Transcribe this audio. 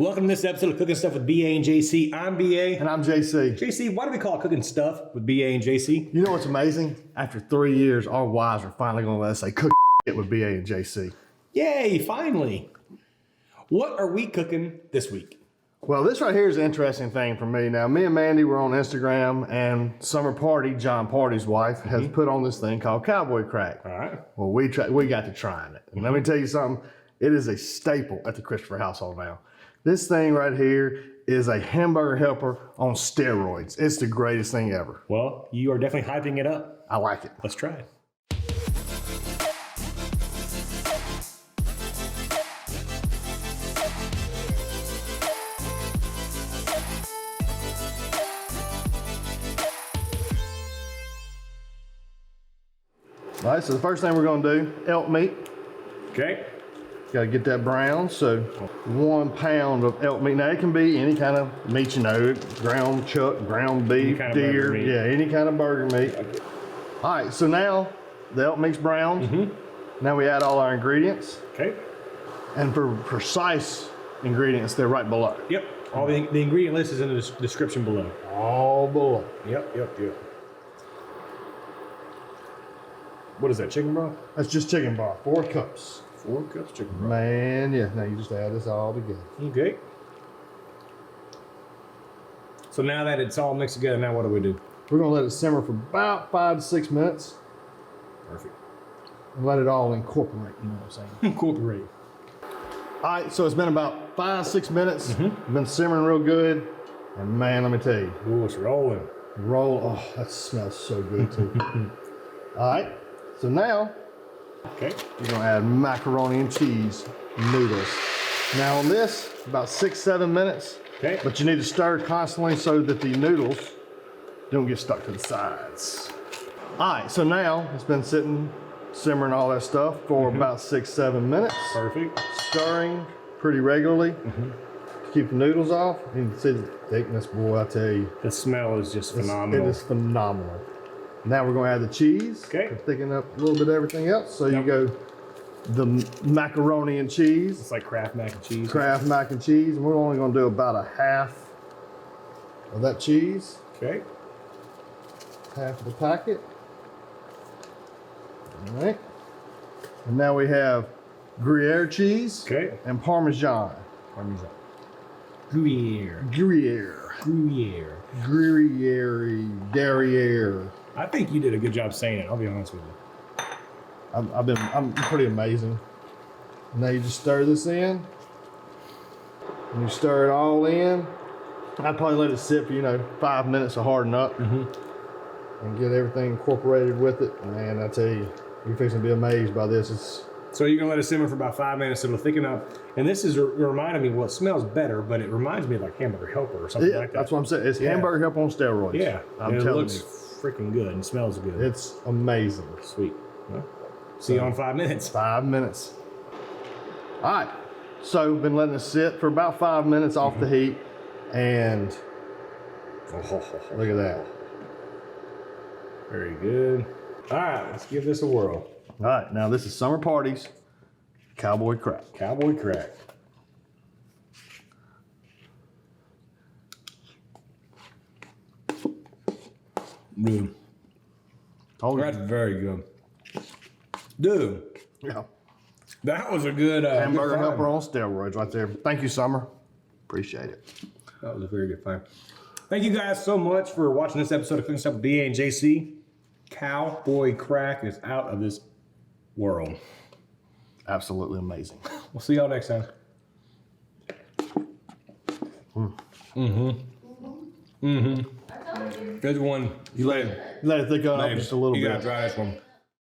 Welcome to this episode of Cooking Stuff with BA and JC. I'm BA. And I'm JC. JC, why do we call it Cooking Stuff with BA and JC? You know what's amazing? After 3 years, our wives are finally going to let us say cook it with BA and JC. Yay, finally. What are we cooking this week? Well, this right here is an interesting thing for me. Now, me and Mandy were on Instagram, and Summer Pardi, John Pardi's wife, has put on this thing called Cowboy crack. All right. Well, we got to trying it. And let me tell you something. It is a staple at the Christopher household now. This thing right here is a Hamburger Helper on steroids. It's the greatest thing ever. Well, you are definitely hyping it up. I like it. Let's try it. All right, so the first thing we're going to do, elk meat. Okay. Got to get that brown. So 1 pound of elk meat. Now it can be any kind of meat, you know, ground chuck, ground beef, kind of deer, yeah, any kind of burger meat. Okay. All right, so now the elk meat's browned. Now we add all our ingredients. Okay. And for precise ingredients, they're right below. Yep. All the ingredient list is in the description below. All below. Yep. What is that, chicken broth? That's just chicken broth, 4 cups. 4 cups chicken broth. Man, yeah, now you just add this all together. Okay. So now that it's all mixed together, now what do we do? We're gonna let it simmer for about 5 to 6 minutes. Perfect. And let it all incorporate, you know what I'm saying? Incorporate. All right, so it's been about 5-6 minutes. Been simmering real good. And man, let me tell you. Ooh, it's rolling. Oh, that smells so good too. All right, so now Okay. you're gonna add macaroni and cheese noodles. Now on this, about 6-7 minutes. Okay. But you need to stir constantly so that the noodles don't get stuck to the sides. All right, so now it's been sitting, simmering all that stuff for about 6-7 minutes. Perfect. Stirring pretty regularly to keep the noodles off. You can see the thickness, boy, I tell you. The smell is just phenomenal. It is phenomenal. Now we're gonna add the cheese. Okay. To thicken up a little bit of everything else. So you go the macaroni and cheese. It's like Kraft mac and cheese. Kraft mac and cheese. And we're only gonna do about a half of that cheese. Okay. Half of the packet. All right. And now we have Gruyere cheese. Okay. And Parmesan. Parmesan. Gruyere. Gruyere. Gruyere. Gruyere. Derriere. I think you did a good job saying it, I'll be honest with you. I'm pretty amazing. Now you just stir this in. And you stir it all in. I'd probably let it sit for, 5 minutes to harden up. And get everything incorporated with it. Man, I tell you, you're fixing to be amazed by this. So you're gonna let it simmer for about 5 minutes, it'll thicken up. And this is reminding me, well, it smells better, but it reminds me of like Hamburger Helper or something like that. That's what I'm saying. It's Hamburger Helper on steroids. Yeah, I'm and telling it you. looks freaking good and smells good. It's amazing. Sweet. Well, see you on 5 minutes. 5 minutes. All right. So been letting it sit for about 5 minutes off the heat. And look at that. Very good. All right, let's give this a whirl. All right, now this is Summer Pardi's Cowboy crack. Cowboy crack. Dude. That's very good. Dude. Yeah. That was a good Hamburger good Helper on steroids right there. Thank you, Summer. Appreciate it. That was a very good find. Thank you guys so much for watching this episode of Cooking Stuff with BA and JC. Cowboy crack is out of this world. Absolutely amazing. We'll see y'all next time. Good one. You let it thicken up just a little bit. You gotta try this one.